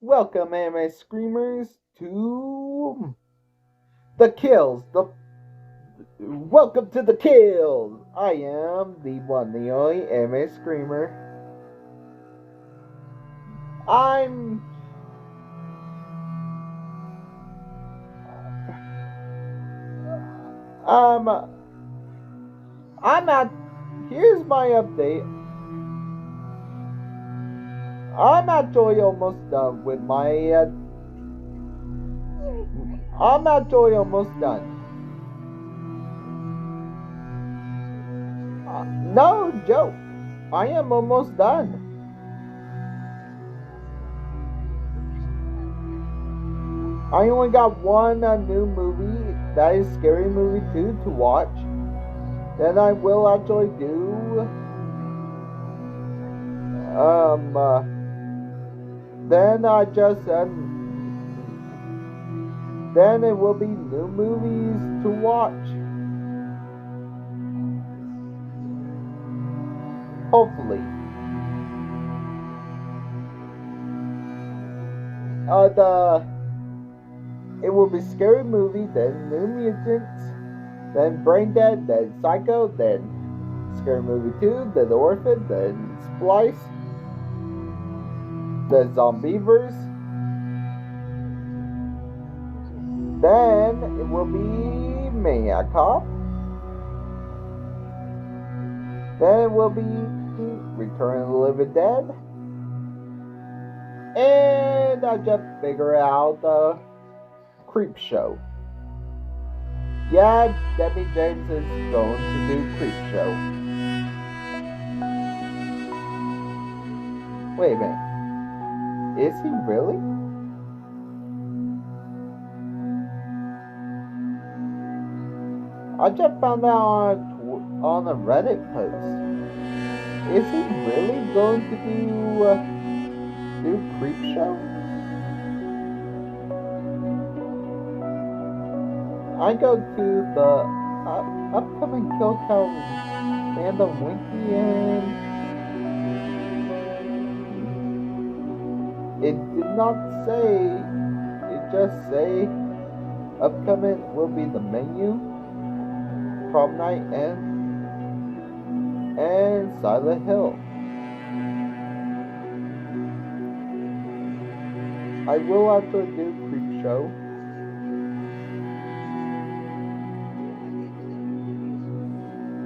Welcome, anime screamers, to the kills. The welcome to the kills. I am the one, the only anime screamer. I'm um I'm at. Here's my update. I'm actually almost done with my. I'm actually almost done. No joke. I am almost done. I only got one new movie, that is Scary Movie 2, to watch. Then I will actually do. Um. Uh, then I just. Then it will be new movies to watch. Hopefully. The. It will be Scary Movie, then New Mutants, then Brain Dead, then Psycho, then Scary Movie 2, then The Orphan, then Splice, the Zombievers. Then it will be Maniac Cop. Then it will be Return of the Living Dead. And I just figure out the Creep Show. Yeah, Debbie James is going to do Creep Show. Wait a minute. Is he really? I just found out on a Reddit post. Is he really going to do Creep Show? I go to the upcoming Kill Count fandom wiki, and it did not say. It just say upcoming will be the menu, Prom Night, and Silent Hill. I will actually do Creep Show.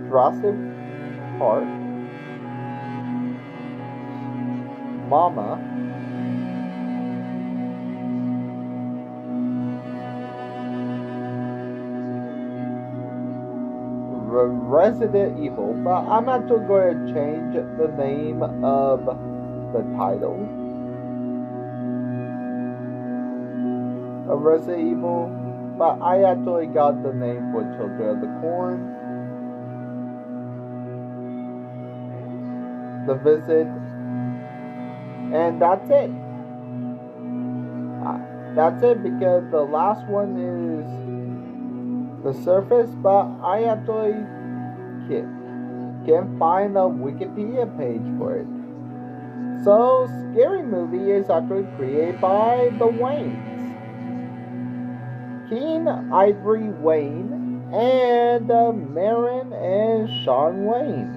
Jurassic Park, Mama, Resident Evil, but I'm actually going to change the name of the title of Resident Evil, but I actually got the name for Children of the Corn. The Visit, and that's it. That's it, because the last one is The Surface, but I actually can't find a Wikipedia page for it. So, Scary Movie is actually created by the Waynes. Keen Ivory Wayne and Marin and Sean Wayne.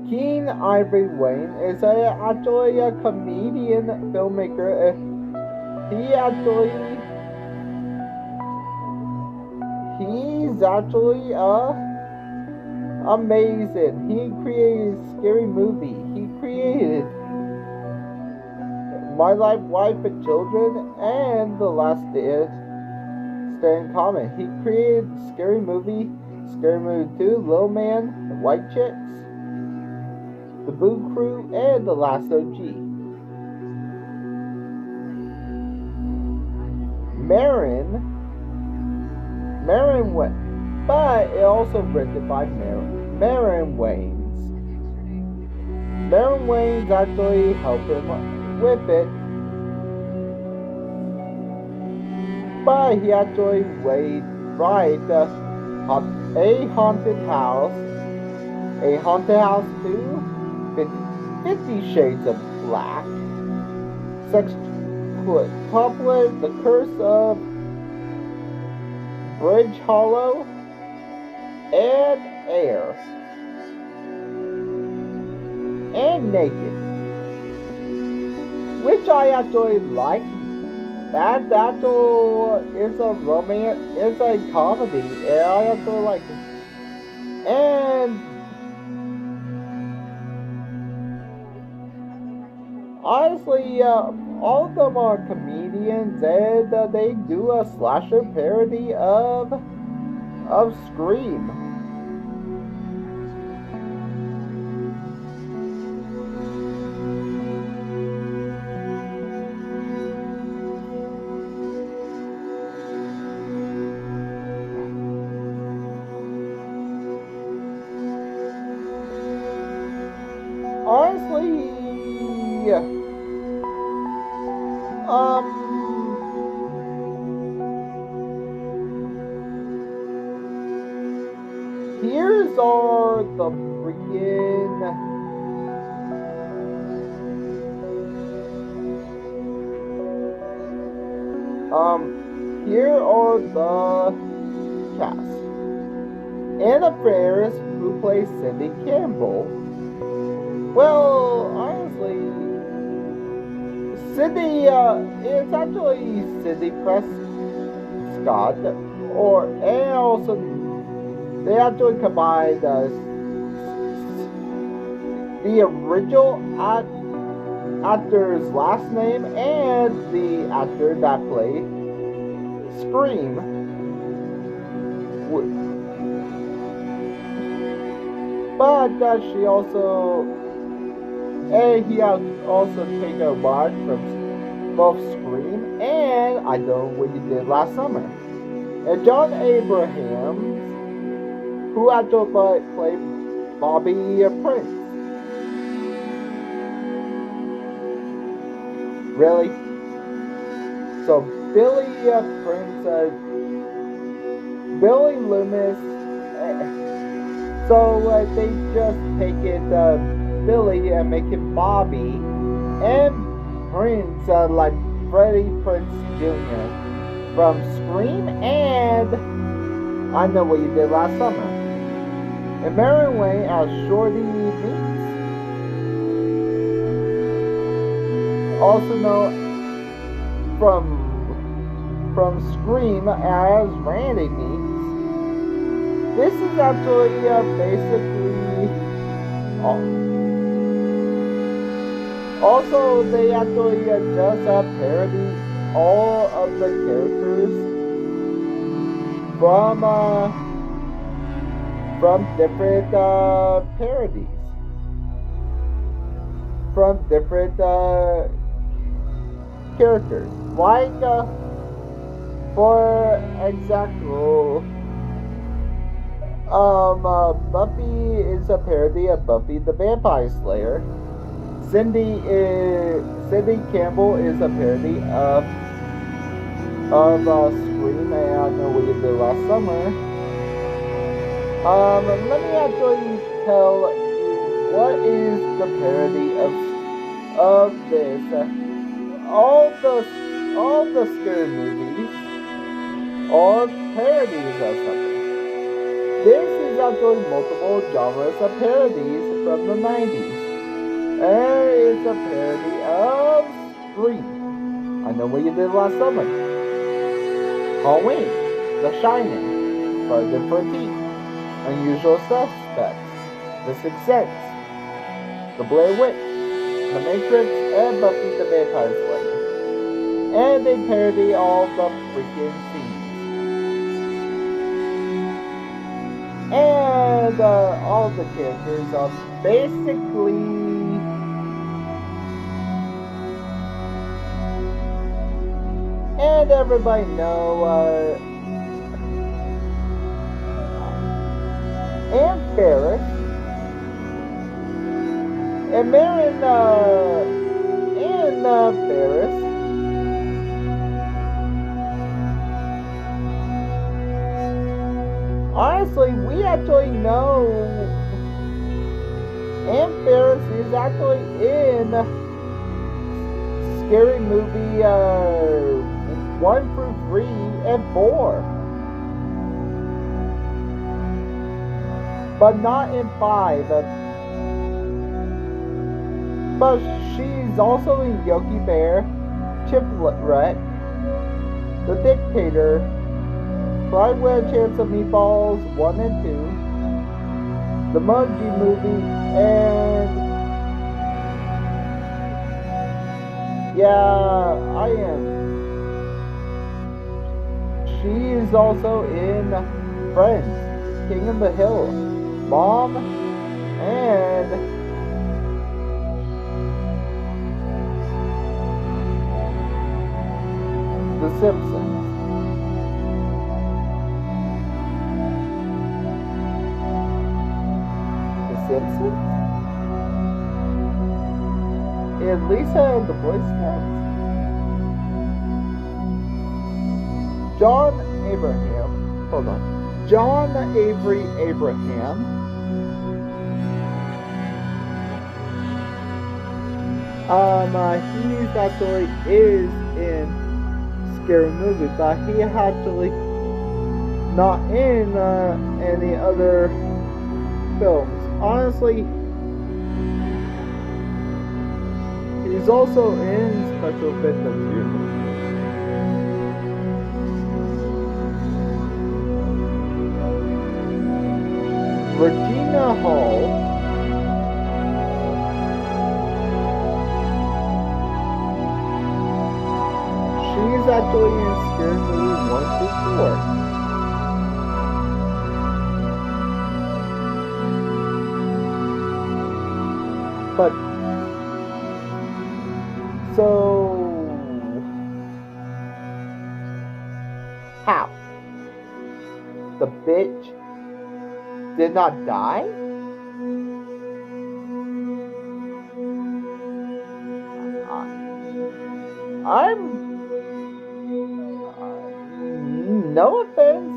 Keen Ivory Wayne is actually a comedian filmmaker. He's actually amazing. He created Scary Movie. He created My Life, Wife, and Children, and The Last Stand Common. He created Scary Movie, Scary Movie 2, Little Man, White Chicks, The Boo Crew, and The Last OG. Marin went, but it also written by Marin Waynes. Marin Waynes actually helped him with it, but he actually write a haunted house 2, 50 Shades of Black, Sextuplet, The Curse of Bridge Hollow, and Air, and Naked, which I actually like. That actually is a romance, it's a comedy, and I actually like it. And honestly, all of them are comedians, and they do a slasher parody of Scream. Honestly, here's are the freaking here are the cast. Anna Faris, who plays Cindy Campbell. Well, honestly, Cindy, it's actually Cindy Prescott, and also they actually combined the original actor's last name and the actor that played Scream. But she also, and he has also taken a mark from both Scream and I Know What You Did Last Summer. And John Abrahams, who actually played Bobby Prince. Really? So Billy Prince, Billy Loomis. So they just take it Billy and make it Bobby, and Prince like Freddie Prinze Jr. from Scream and I Know What You Did Last Summer. And Marion Wayne as Shorty Meeks, also known from Scream as Randy Meeks. This is actually basically also they actually just parody all of the characters from different parodies, from different characters. Like for example, Buffy is a parody of Buffy the Vampire Slayer. Cindy Campbell is a parody of Scream and I Know What You Did Last Summer. Let me actually tell you what is the parody of this. All the scary movies are parodies of something. This is actually multiple genres of parodies from the 90s. There is a parody of Scream, I Know What You Did Last Summer, Halloween, The Shining, Friday the 13th, Unusual Suspects, The Sixth Sense, The Blair Witch, The Matrix, and Buffy the Vampire Slayer. And they parody all the freaking scenes. And all the characters are basically and everybody know Ann Faris and Marion Faris. Honestly, we actually know And Ferris is actually in Scary Movie 1 through 3 and 4. But not in 5. But she's also in Yogi Bear, Chipwreck, The Dictator, Fried with a Chance of Meatballs 1 and 2, The Monkey Movie, and yeah, I am. She is also in Friends, King of the Hill, Mom, and The Simpsons. The Simpsons? And Lisa and the Boy Scouts. John Abraham. Hold on. John Avery Abraham. He actually is in Scary Movie, but he actually not in any other films. Honestly, he's also in Special Victims too. Regina Hall. She's actually in Scary Movie 1 through 4. But so how? The bitch did not die? I'm no offense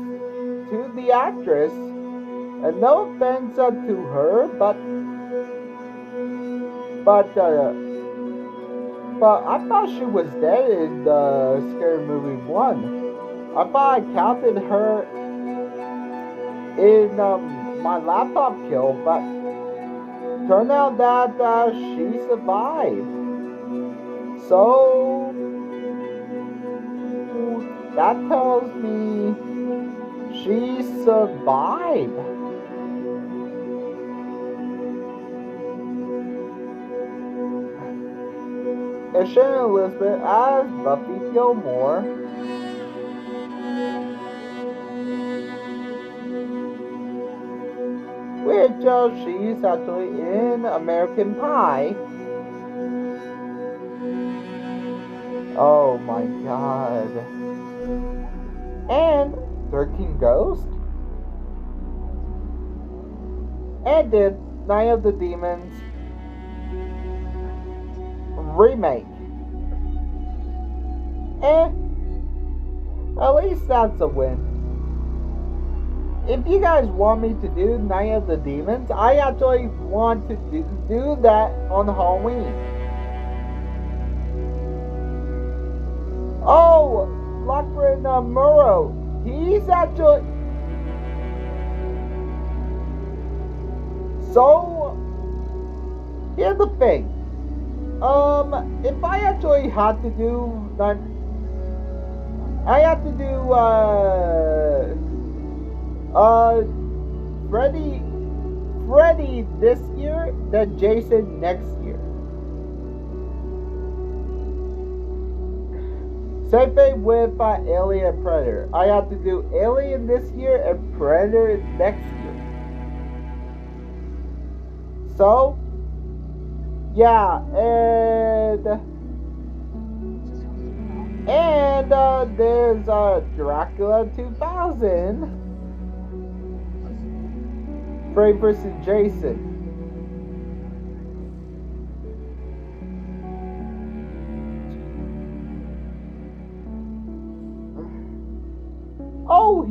to the actress, and no offense to her, but I thought she was dead in the Scary Movie 1. I thought I counted her in my laptop kill, but turned out that she survived. So that tells me she survived. And Sharon Elizabeth as Buffy Gilmore. Which she's actually in American Pie. Oh my god. And 13 Ghosts. And did Night of the Demons remake. And at least that's a win. If you guys want me to do Night of the Demons, I actually want to do that on Halloween. Oh, Lachlan Murrow, he's actually... So, here's the thing. If I actually had to do... I had to do, Freddy this year, then Jason next year. Same thing with Alien Predator. I have to do Alien this year and Predator next year. So, yeah, and there's Dracula 2000. Freddy vs. Jason. Oh,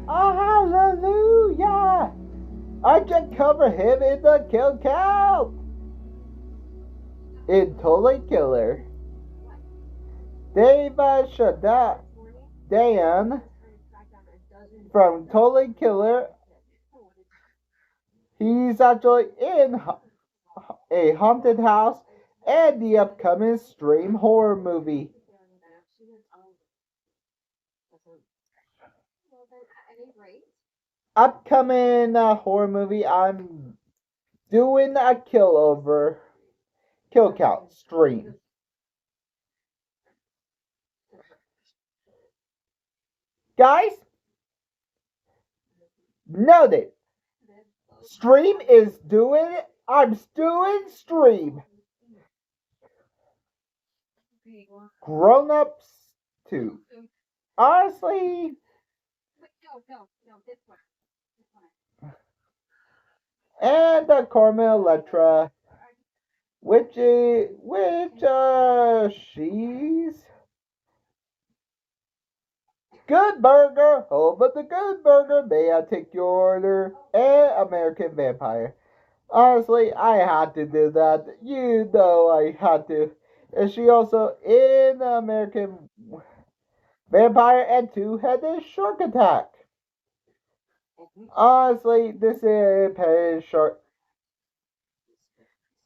hallelujah! I Why'd you cover him in the kill count? In Totally Killer, Dave Dan from Totally Killer, he's actually in a haunted house and the upcoming Stream horror movie. Upcoming horror movie, I'm doing a kill count stream. Guys, noted. Stream is doing. I'm doing stream. Grown ups too. Honestly, and Carmen Electra, she's Good Burger, home of the Good Burger. May I take your order? And American Vampire. Honestly, I had to do that. You know I had to. And she also in American Vampire and Two-Headed Shark Attack. Honestly, this is a shark.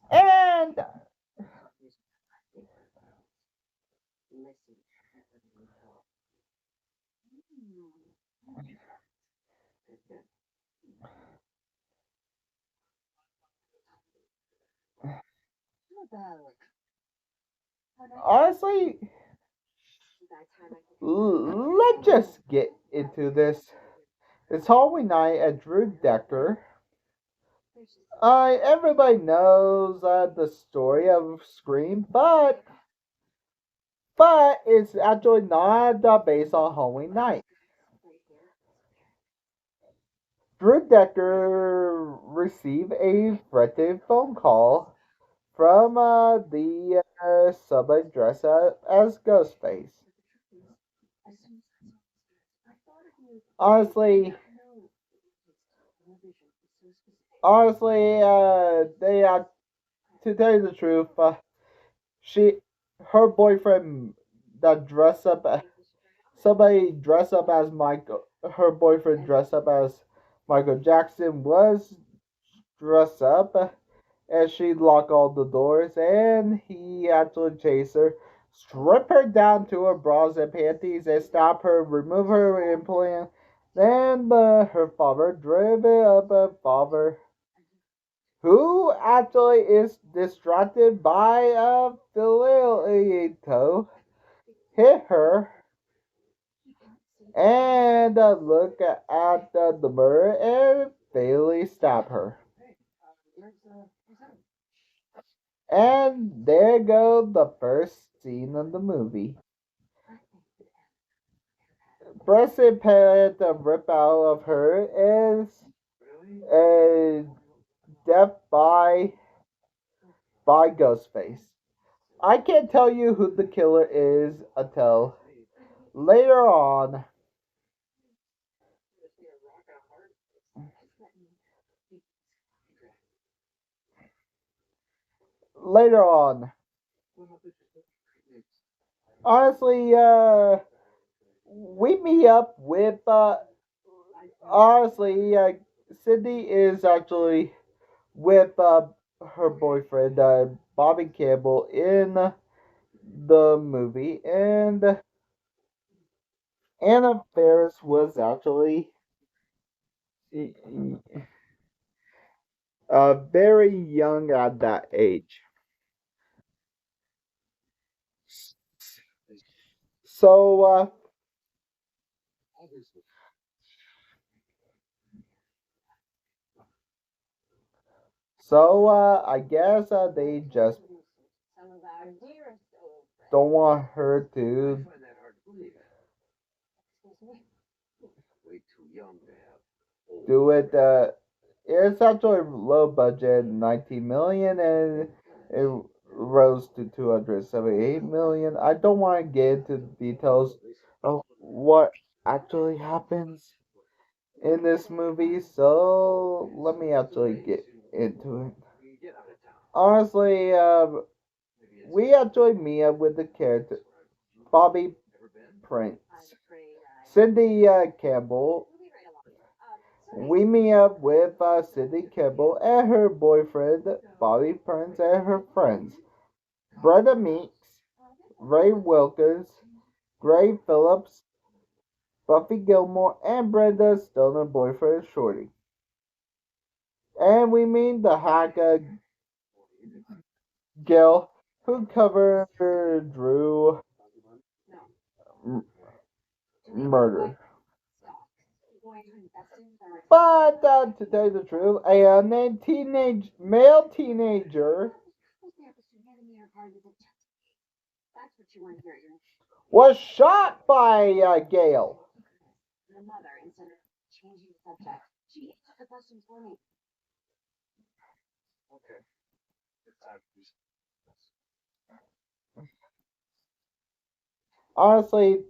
And honestly, let's just get into this. It's Halloween night at Drew Decker. Everybody knows the story of Scream, but it's actually not based on Halloween night. Drew Decker received a threatening phone call from the somebody dressed up as Ghostface. Honestly, they to tell you the truth, she, her boyfriend that dressed up, somebody dressed up as Michael. Her boyfriend dressed up as Michael Jackson was dressed up, and she locked all the doors, and he actually chased her, strip her down to her bras and panties, and stop her, remove her implant. Then her father, driven up a father, who actually is distracted by a Filioto, hit her and look at the mirror and fatally stab her. And there goes the first scene of the movie. Breastplate Parrot, the rip out of her is a death by Ghostface. I can't tell you who the killer is until later on. Later on. Honestly, we meet up with honestly, Cindy is actually with her boyfriend, Bobby Campbell, in the movie, and Anna Faris was actually very young at that age. So, I guess they just don't want her to do it. It's actually low budget, 19 million, and it rose to 278 million. I don't want to get into the details of what actually happens, in this movie, so let me actually get into it. Honestly, we actually meet up with the character Bobby Prince, Cindy Campbell. We meet up with Cindy Campbell and her boyfriend Bobby Prince and her friends Brenda Meeks, Ray Wilkins, Gray Phillips, Buffy Gilmore, and Brenda Stoner boyfriend Shorty. And we meet the hacker Gil who covered Drew m- murder. But to tell you the truth, a unnamed male teenager was shot by Gale. Honestly,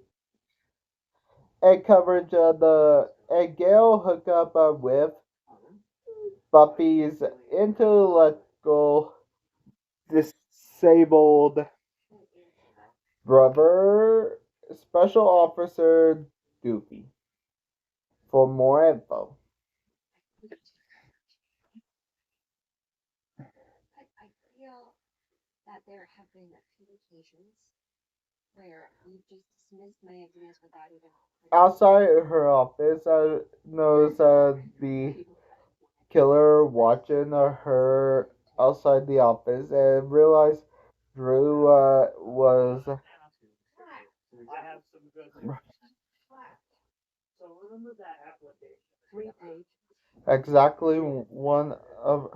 a coverage of the a Gale hookup with Buffy's intellectual disabled brother, Special Officer Doofy. For more info. Outside her office, I noticed the killer watching her outside the office and realized Drew was exactly one of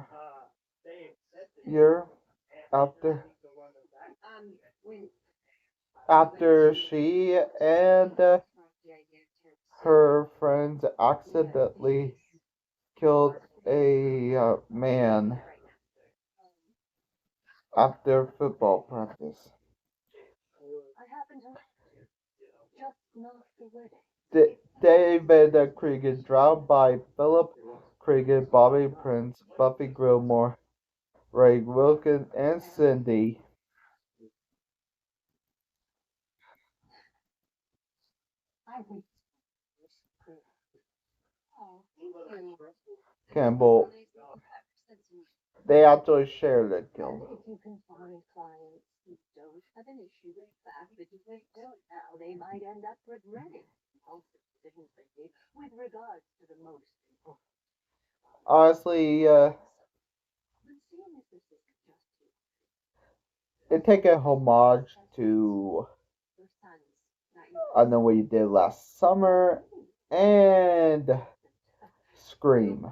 year after she and her friends accidentally killed a man after football practice. David Krieger, drowned by Philip Krieger, Bobby Prince, Buffy Gilmore, Ray Wilkins, and Cindy Campbell. They actually shared the kill. Honestly, it take a homage to I Know What You Did Last Summer and Scream.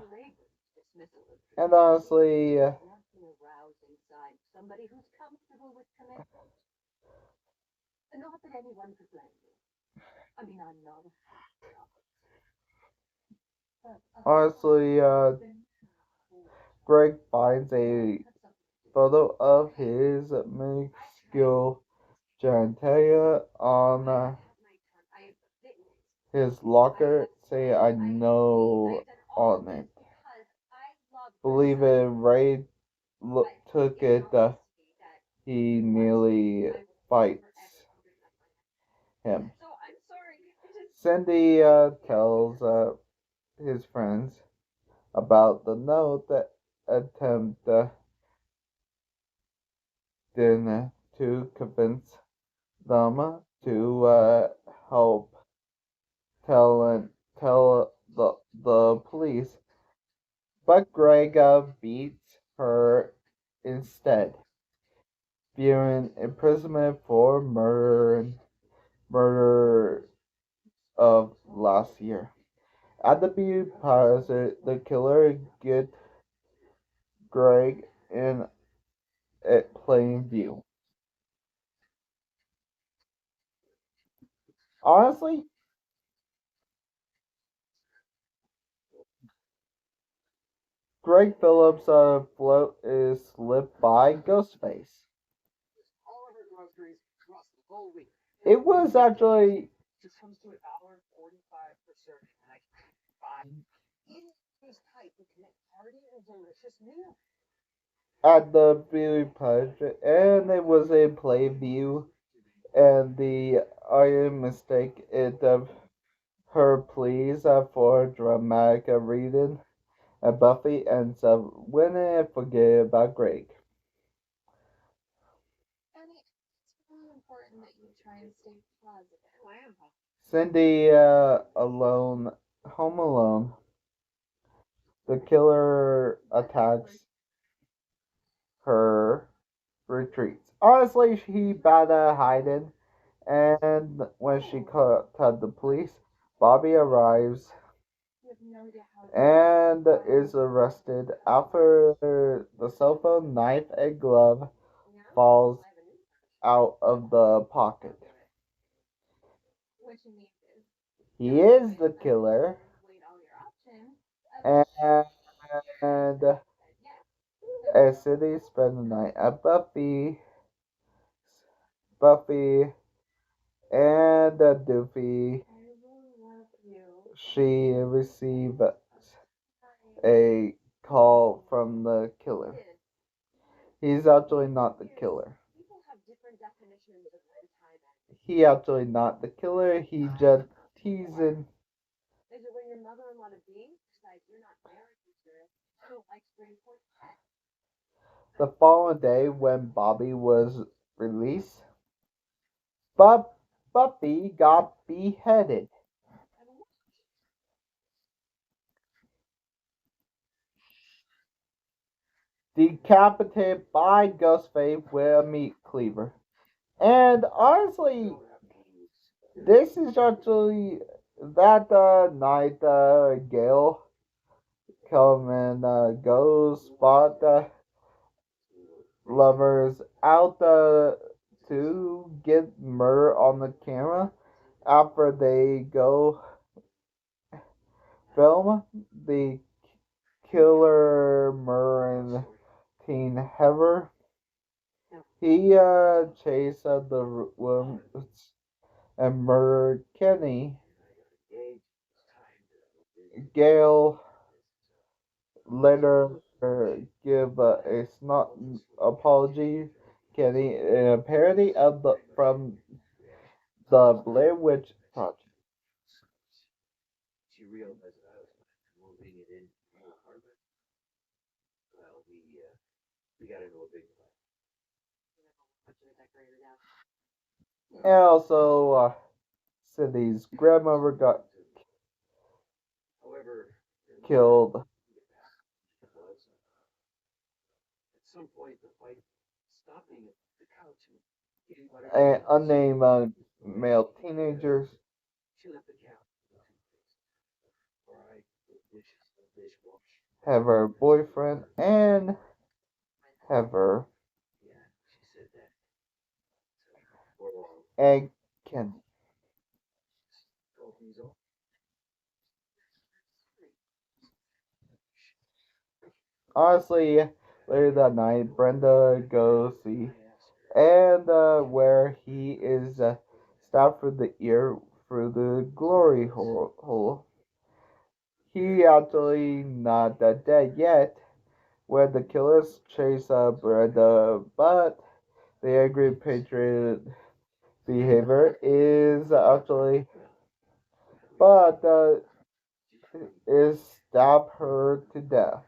And honestly, honestly, Greg finds a photo of his minuscule genitalia on his locker, say I know on it. Believe it, Ray took it, he nearly fights him. Cindy tells his friends about the note that attempt then to convince them to help tell the police, but Greg beats her instead, fearing imprisonment for murder of last year. At the beauty pageant, the killer gets Greg in plain view. Honestly, Greg Phillips' float is slipped by Ghostface. It was actually at the beauty pageant, and it was a play view, and the iron mistake it of her pleas for dramatic reading, and Buffy ends up winning and forget about Greg. Cindy alone, home alone. The killer attacks her retreats. Honestly, she bad at hiding, and when she caught the police, Bobby arrives and is arrested after the cell phone, knife, and glove falls out of the pocket. He is the killer, and as Cindy spent the night at Buffy and Doofy, she received a call from the killer. He's actually not the killer. He actually not the killer. He just teasing. The following day, when Bobby was released, Buffy got beheaded, decapitated by Ghostface with a meat cleaver. And honestly, this is actually that night Gail come and go spot lovers out to get murder on the camera after they go film the killer murdering teen Heather. He chased the woman and murdered Kenny. Gail later give a snot apology, Kenny, in a parody of the from the Blair Witch Project. And also, Cindy's grandmother got killed. And unnamed male teenagers have her boyfriend and have her and Kenny. Honestly, later that night, Brenda goes see and where he is stabbed through the ear through the glory hole. He actually not dead yet. Where the killers chase Brenda, but the angry patriot behavior is actually, but is stab her to death.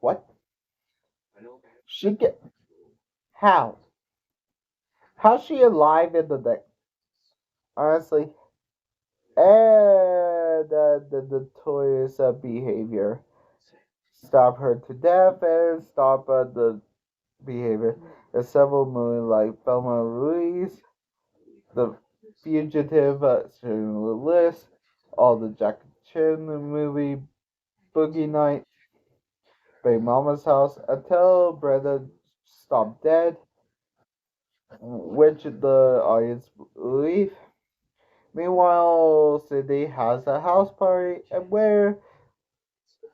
What? She get how? How's she alive in the day? Honestly, and the notorious behavior stop her to death and stop the behavior. There's several movies like Thelma Ruiz, The Fugitive, Schindler's List, all the Jackie Chan movie, Boogie Night, Big Mama's House, until Brenda stopped dead, which the audience believe. Meanwhile, Cindy has a house party and where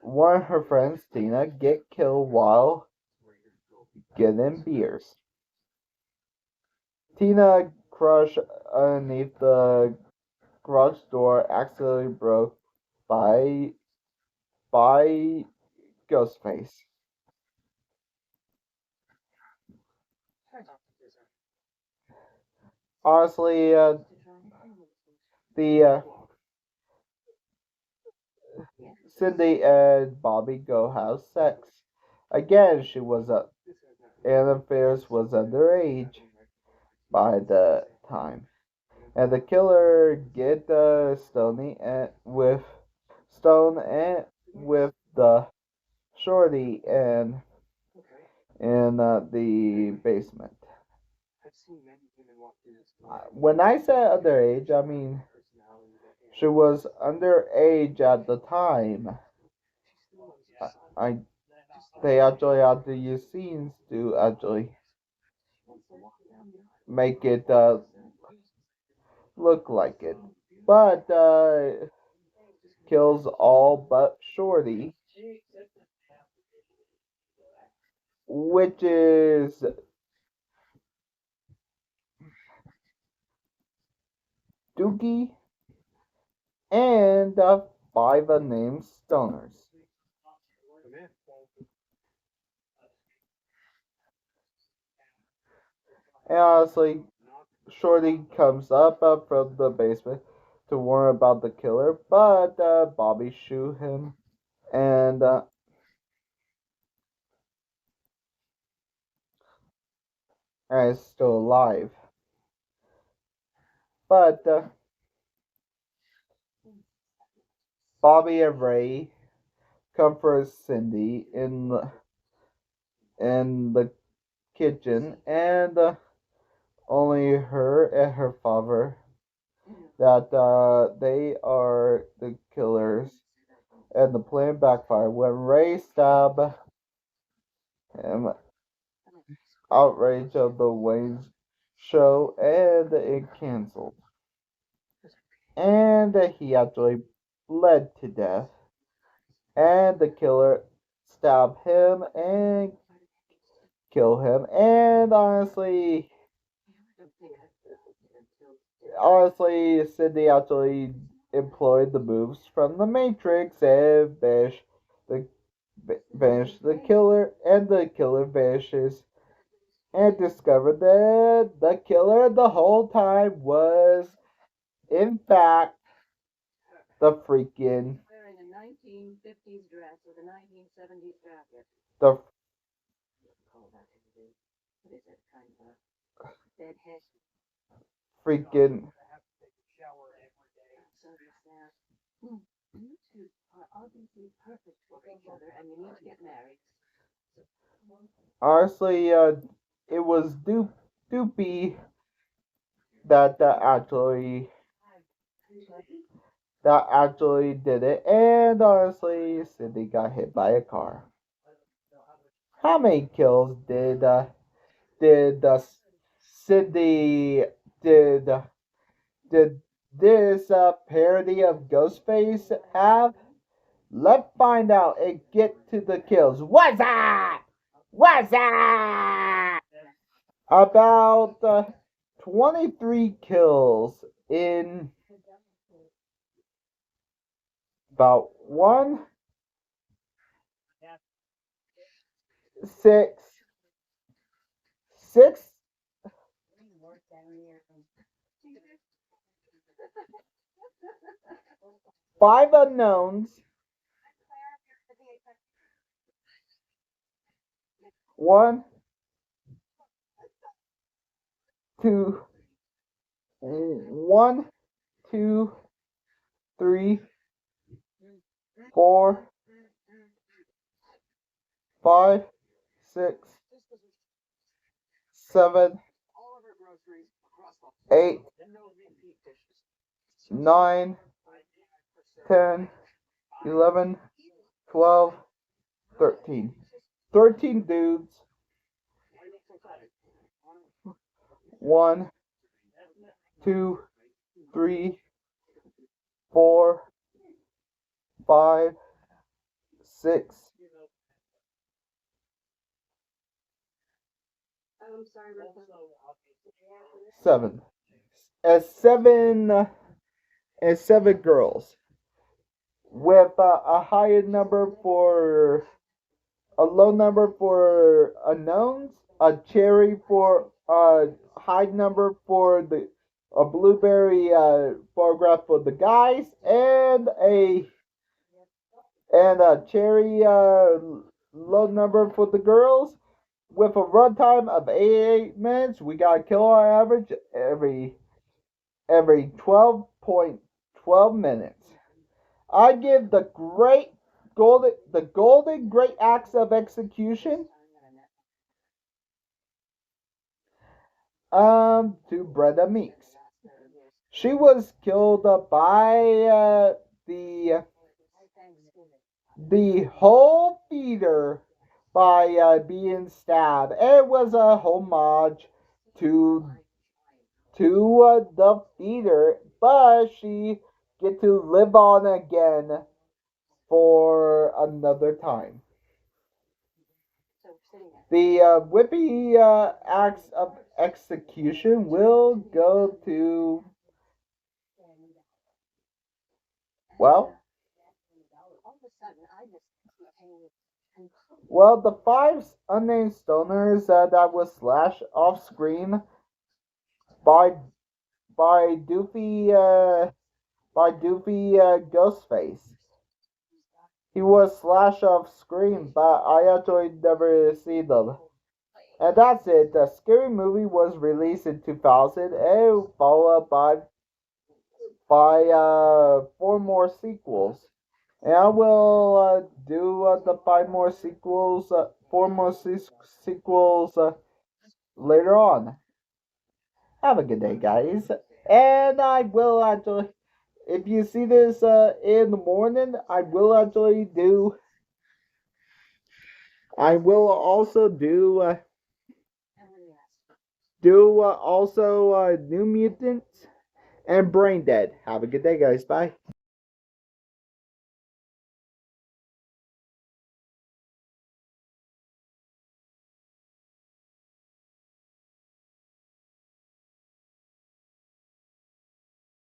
one of her friends, Tina, get killed while getting beers. Tina crushed underneath the garage door, accidentally broke by by Ghostface. Honestly, the Cindy and Bobby go have sex. Again, she was Anna Faris was underage by the time, and the killer get Stony and with Stone and with the Shorty and in the basement. When I say underage, I mean she was underage at the time. I they actually had to use scenes to actually make it look like it, but kills all but Shorty, which is Dookie and five unnamed stoners. And honestly, Shorty comes up from the basement to warn about the killer, but Bobby shoot him and is still alive. But Bobby and Ray comfort Cindy in the kitchen, and only her and her father that they are the killers, and the plan backfire when Ray stab him. Outrage of the Wayne's show, and it canceled. And he actually bled to death, and the killer stabbed him and killed him. And honestly, Cindy actually employed the moves from the Matrix and the banished the killer, and the killer vanishes and discovered that the killer the whole time was, in fact, the freaking the freaking honestly, it was Doopy that actually did it, and honestly, Cindy got hit by a car. How many kills did Cindy did did this parody of Ghostface have? Let's find out and get to the kills. Wazzaup! Wazzaup! About 23 kills in about 6, 6, 5 unknowns, 1, 2, 1, 2, 3, 4, 5, 6, 7, 8, 9, 10, 11, 12, 13. 13 dudes. 1, 2, 3, 4, 5, 6, 7. As 7 as 7 girls with a higher number for a low number for unknowns, a cherry for a high number for the a blueberry photograph for the guys, and a cherry low number for the girls. With a runtime of 88 minutes, we got a kill on average every 12.12 minutes. I give the golden great acts of execution to Brenda Meeks. She was killed by the whole theater by being stabbed. It was a homage to the theater, but she get to live on again for another time. The whippy acts of execution will go to, well, the 5 unnamed stoners that was slashed off screen by by Doofy Ghostface. He was slashed off screen, but I actually never see them. And that's it. The Scary Movie was released in 2000 and followed by 4 more sequels. And I will do the 5 more sequels, 4 more sequels later on. Have a good day, guys. And I will actually, if you see this in the morning, I will also do also New Mutants and Brain Dead. Have a good day, guys. Bye.